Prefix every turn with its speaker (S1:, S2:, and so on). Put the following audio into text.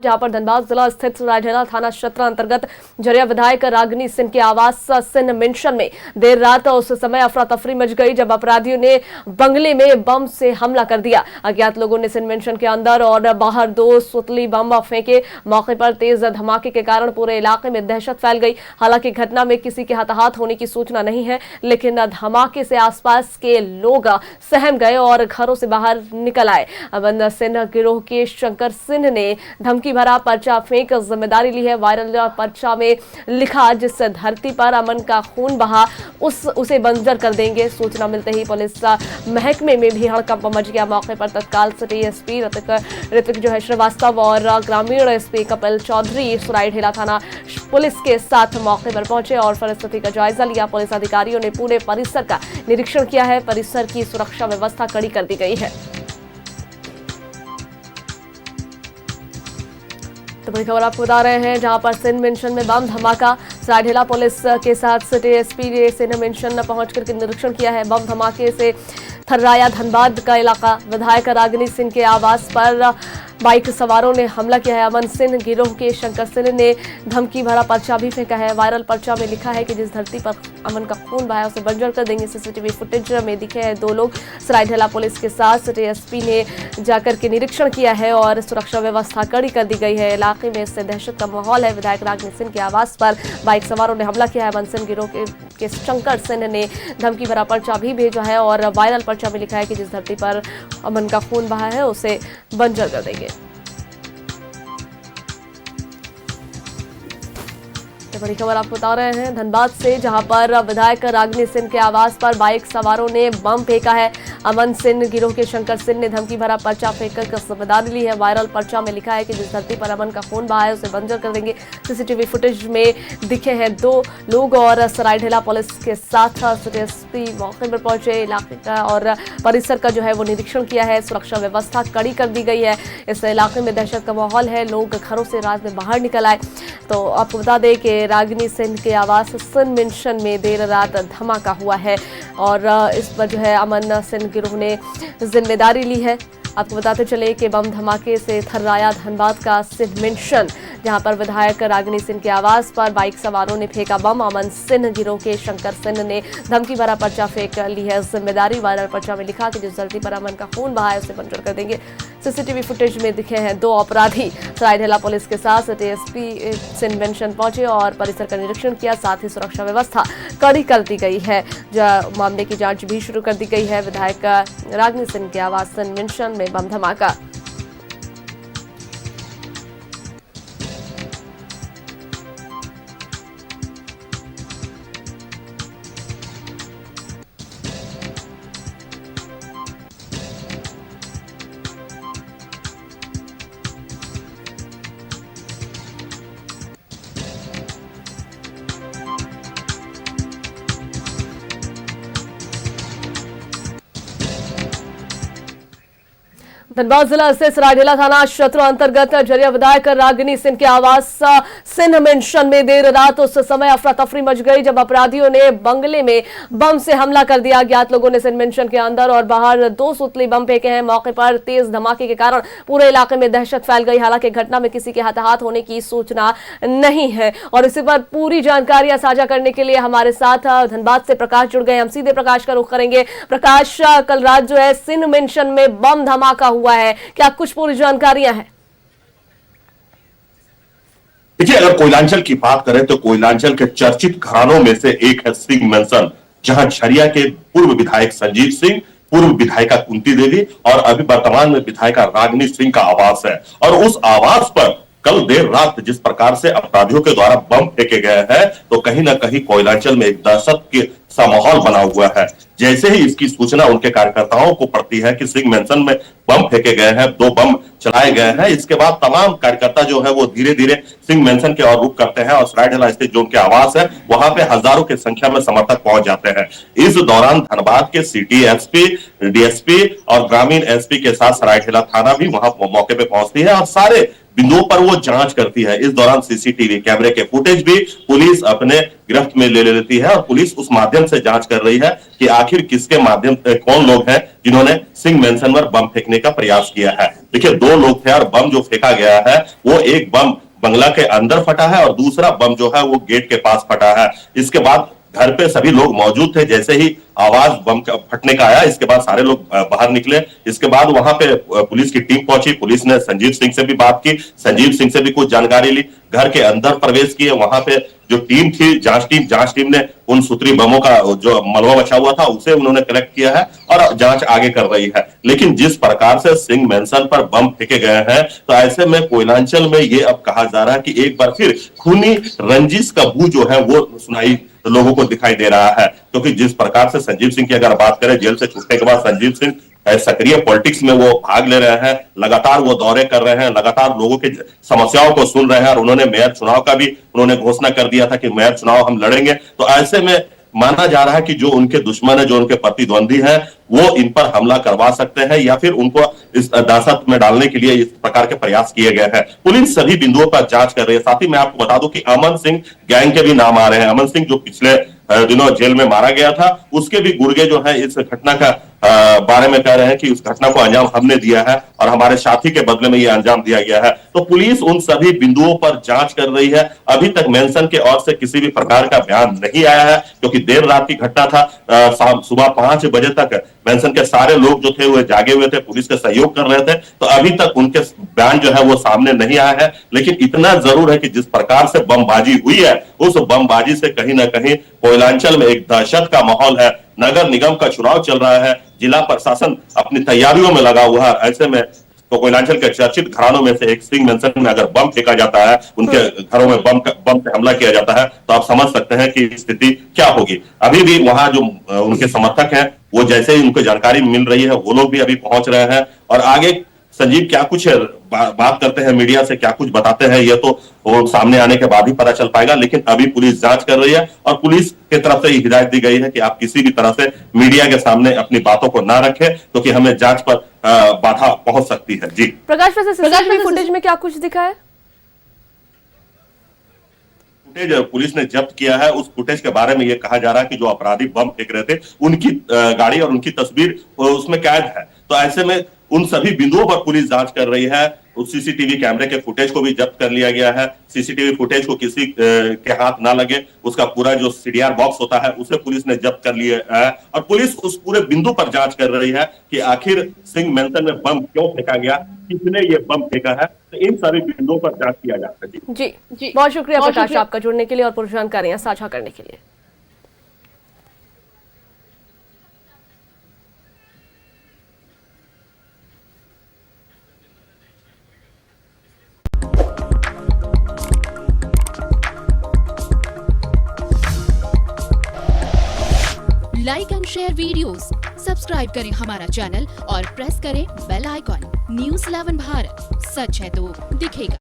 S1: जहां पर धनबाद जिला स्थित सरायढेला थाना क्षेत्र अंतर्गत झरिया विधायक रागिनी सिंह के आवास सिंह मेंशन में देर रात उस समय अफरा तफरी मच गई जब अपराधियों ने बंगले में बम से हमला कर दिया। अज्ञात लोगों ने सिंह मेंशन के अंदर और बाहर 2 सुतली बम फेंके। मौके पर तेज धमाके के कारण पूरे इलाके में दहशत फैल गई। हालांकि घटना में किसी के हताहत होने की सूचना नहीं है, लेकिन धमाके से आसपास के लोग सहम गए और घरों से बाहर निकल आए। अमन सिंह गिरोह के शंकर सिंह ने धमकी भरा पर्चा फेंक जिम्मेदारी ली है। वायरल पर्चा में लिखा, जिस धरती पर अमन का खून बहा उसे बंजर कर देंगे। सूचना मिलते ही पुलिस महकमे में भी हड़कंप मच गया। मौके पर तत्काल सिटी एसपी ऋतिक श्रीवास्तव और ग्रामीण एसपी कपिल चौधरी सरायढेला थाना पुलिस के साथ मौके पर पहुंचे और परिस्थिति का जायजा लिया। पुलिस अधिकारियों ने पूरे परिसर का निरीक्षण किया है। परिसर की सुरक्षा व्यवस्था कड़ी कर दी गई है। तो बड़ी खबर आपको बता रहे हैं, जहां पर सिंह मेंशन में बम धमाका। सरायढेला पुलिस के साथ सिटी एसपी ने सिंह मेंशन पहुंच करके निरीक्षण किया है। बम धमाके से थर्राया धनबाद का इलाका। विधायक रागिनी सिंह के आवास पर बाइक सवारों ने हमला किया है। अमन सिंह गिरोह के शंकर सिंह ने धमकी भरा पर्चा भी फेंका है। वायरल पर्चा में लिखा है कि जिस धरती पर अमन का खून बहाया उसे बंजर कर देंगे। सीसीटीवी फुटेज में दिखे हैं 2 लोग। सरायढेला पुलिस के साथ सिटी एसपी ने जाकर के निरीक्षण किया है और सुरक्षा व्यवस्था कड़ी कर दी गई है। इलाके में इससे दहशत का माहौल है। विधायक रागिनी सिंह के आवास पर बाइक सवारों ने हमला किया है। अमन सिंह गिरोह के शंकर सिंह ने धमकी भरा पर्चा भी भेजा है और वायरल पर्चा में लिखा है कि जिस धरती पर अमन का खून बहा है उसे बंजर कर देंगे। तो बड़ी खबर आपको बता रहे हैं धनबाद से, जहां पर विधायक रागिनी सिंह के आवास पर बाइक सवारों ने बम फेंका है। अमन सिंह गिरोह के शंकर सिंह ने धमकी भरा पर्चा फेंककर जिम्मेदारी ली है। वायरल पर्चा में लिखा है कि जिस धरती पर अमन का खून बहा है उसे बंजर कर देंगे। सीसीटीवी फुटेज में दिखे हैं 2 लोग और सरायढेला पुलिस के साथ सिटी एसपी मौके पर पहुंचे। इलाके का और परिसर का जो है वो निरीक्षण किया है। सुरक्षा व्यवस्था कड़ी कर दी गई है। इस इलाके में दहशत का माहौल है। लोग घरों से रात में बाहर निकल आए। तो आपको बता दें कि रागिनी सिंह के आवास सिंह मेंशन में देर रात धमाका हुआ है और इस पर जो है अमन सिंह गिरोह ने जिम्मेदारी ली है। आपको बताते चले कि बम धमाके से थर्राया धनबाद का सिंह मेंशन, जहां पर विधायक रागिनी सिंह के आवास पर बाइक सवारों ने फेंका बम। अमन सिंह गिरोह के शंकर सिंह ने धमकी भरा पर्चा फेंक ली है जिम्मेदारी। वायरल पर्चा में लिखा कि जिस धरती पर अमन का खून बहा है उसे बंजर कर देंगे। सीसीटीवी फुटेज में दिखे हैं 2 अपराधी। सरायढेला पुलिस के साथ सिटी एसपी सिंह मेंशन पहुंचे और परिसर का निरीक्षण किया। साथ ही सुरक्षा व्यवस्था कड़ी कर दी गई है। मामले की जांच भी शुरू कर दी गई है। विधायक रागिनी सिंह के आवास सिंह मेंशन में बम धमाका। धनबाद जिला स्थित सरायढेला थाना क्षेत्र अंतर्गत झरिया विधायक रागिनी सिंह के आवास सिंह मेंशन में देर रात उस समय अफरा तफरी मच गई जब अपराधियों ने बंगले में बम से हमला कर दिया। अज्ञात लोगों ने सिंह मेंशन के अंदर और बाहर 2 सुतली बम फेंके हैं। मौके पर तेज धमाके के कारण पूरे इलाके में दहशत फैल गई। हालांकि घटना में किसी के हताहत होने की सूचना नहीं है और इसी पर पूरी जानकारियां साझा करने के लिए हमारे साथ धनबाद से प्रकाश जुड़ गए। हम सीधे प्रकाश का रुख करेंगे। प्रकाश, कल रात जो है सिंह मेंशन में बम धमाका हुआ है, क्या कुछ पूरी जानकारियां हैं?
S2: देखिए, अगर कोयलांचल की बात करें तो कोयलांचल के चर्चित घरानों में से एक है सिंह मेंशन, जहां झरिया के पूर्व विधायक संजीव सिंह, पूर्व विधायिका कुंती देवी और अभी वर्तमान में विधायिका रागिनी सिंह का आवास है। और उस आवास पर कल देर रात जिस प्रकार से अपराधियों के द्वारा बम फेंके गए हैं, तो कहीं ना कहीं कोयलांचल में एक दहशत के सा माहौल बना हुआ है। जैसे ही इसकी सूचना उनके कार्यकर्ताओं को पड़ती है कि सिंह मेंशन में बम फेंके गए हैं, 2 बम चलाए गए हैं, इसके बाद तमाम कार्यकर्ता जो है वो धीरे धीरे सिंह मेंशन की ओर रुख करते हैं और सरायढेला स्थित जो उनके आवास है वहां पे हजारों की संख्या में समर्थक पहुंच जाते हैं। इस दौरान धनबाद के सिटी एसपी, डीएसपी और ग्रामीण एसपी के साथ सरायढेला थाना भी वहां मौके पे पहुंचती है और सारे बिंदुओं पर वो जांच करती है। इस दौरान सीसीटीवी कैमरे के फुटेज भी पुलिस अपने गिरफ्त में ले लेती है और पुलिस उस माध्यम से जांच कर रही है कि आखिर किसके माध्यम कौन लोग हैं जिन्होंने सिंह मैंसन पर बम फेंकने का प्रयास किया है। देखिए, 2 लोग थे और बम जो फेंका गया है वो एक बम बंगला के अंदर फटा है और दूसरा बम जो है वो गेट के पास फटा है। इसके बाद घर पे सभी लोग मौजूद थे। जैसे ही आवाज बम का फटने का आया, इसके बाद सारे लोग बाहर निकले। इसके बाद वहां पे पुलिस की टीम पहुंची। पुलिस ने संजीव सिंह से भी बात की, संजीव सिंह से भी कुछ जानकारी ली। घर के अंदर प्रवेश किए। वहां पे जो टीम थी, जांच टीम ने उन सूत्री बमों का जो मलबा बचा हुआ था उसे उन्होंने कलेक्ट किया है और जांच आगे कर रही है। लेकिन जिस प्रकार से सिंह मैंसन पर बम फेंके गए हैं, तो ऐसे में कोयलांचल में ये अब कहा जा रहा है कि एक बार फिर खूनी रंजिश का बू जो है वो सुनाई लोगों को दिखाई दे रहा है। क्योंकि जिस प्रकार से संजीव सिंह की अगर बात करें, जेल से छूटने के बाद संजीव सिंह सक्रिय पॉलिटिक्स में वो भाग ले रहे हैं, लगातार वो दौरे कर रहे हैं, लगातार लोगों की समस्याओं को सुन रहे हैं और उन्होंने मेयर चुनाव का भी उन्होंने घोषणा कर दिया था कि मेयर चुनाव हम लड़ेंगे। तो ऐसे में माना जा रहा है कि जो उनके दुश्मन है, जो उनके प्रतिद्वंदी हैं, वो इन पर हमला करवा सकते हैं या फिर उनको इस दहशत में डालने के लिए इस प्रकार के प्रयास किए गए हैं। पुलिस सभी बिंदुओं पर जांच कर रही है। साथ ही मैं आपको बता दूं कि अमन सिंह गैंग के भी नाम आ रहे हैं। अमन सिंह जो पिछले दिनों जेल में मारा गया था, उसके भी गुर्गे जो है इस घटना का बारे में कह रहे हैं कि उस घटना को अंजाम हमने दिया है और हमारे साथी के बदले में यह अंजाम दिया गया है। तो पुलिस उन सभी बिंदुओं पर जांच कर रही है। अभी तक मैंसन के ओर से किसी भी प्रकार का बयान नहीं आया है, क्योंकि देर रात की घटना था। सुबह 5 बजे तक मैंसन के सारे लोग जो थे वो जागे हुए थे, पुलिस का सहयोग कर रहे थे। तो अभी तक उनके बयान जो है वो सामने नहीं आया है। लेकिन इतना जरूर है कि जिस प्रकार से बमबाजी हुई है, उस बमबाजी से कहीं ना कहीं कोयलांचल में एक दहशत का माहौल है। नगर निगम का चुनाव चल रहा है, जिला प्रशासन अपनी तैयारियों में लगा हुआ है। ऐसे में तो कोयलांचल के चर्चित घरानों में से एक सिंह मैंसन में अगर बम फेंका जाता है, उनके घरों में बम से हमला किया जाता है, तो आप समझ सकते हैं कि स्थिति क्या होगी। अभी भी वहां जो उनके समर्थक हैं, वो जैसे ही उनको जानकारी मिल रही है, वो लोग भी अभी पहुंच रहे हैं। और आगे संजीव क्या कुछ बात करते हैं मीडिया से, क्या कुछ बताते हैं, ये तो वो सामने आने के बाद ही पता चल पाएगा। लेकिन अभी पुलिस जांच कर रही है और पुलिस की तरफ से हिदायत दी गई है कि आप किसी भी तरह से मीडिया के सामने अपनी बातों को ना रखें, क्योंकि हमें जांच पर बाधा पहुंच सकती है। जी
S1: प्रकाश, वैसे सीसीटीवी फुटेज में क्या कुछ दिखा है?
S2: फुटेज पुलिस ने जब्त किया है। उस फुटेज के बारे में यह कहा जा रहा है कि जो अपराधी बम फेंक रहे थे, उनकी गाड़ी और उनकी तस्वीर उसमें कैद है। तो ऐसे में उन सभी बिंदुओं पर पुलिस जांच कर रही है। उस सीसीटीवी कैमरे के फुटेज को भी जब्त कर लिया गया है। सीसीटीवी फुटेज को किसी के हाथ ना लगे, उसका पूरा जो सीडीआर बॉक्स होता है उसे पुलिस ने जब्त कर लिया है। और पुलिस उस पूरे बिंदु पर जांच कर रही है कि आखिर सिंह मैंसन में बम क्यों फेंका गया, किसने ये बम फेंका है। तो इन सभी बिंदुओं पर जांच किया जाता है।
S1: जी, बहुत शुक्रिया प्रकाश आपका जुड़ने के लिए और पूरी जानकारियां साझा करने के लिए।
S3: Like and share videos, subscribe करें हमारा चैनल और प्रेस करें बेल आइकॉन। News 11 भारत, सच है तो दिखेगा।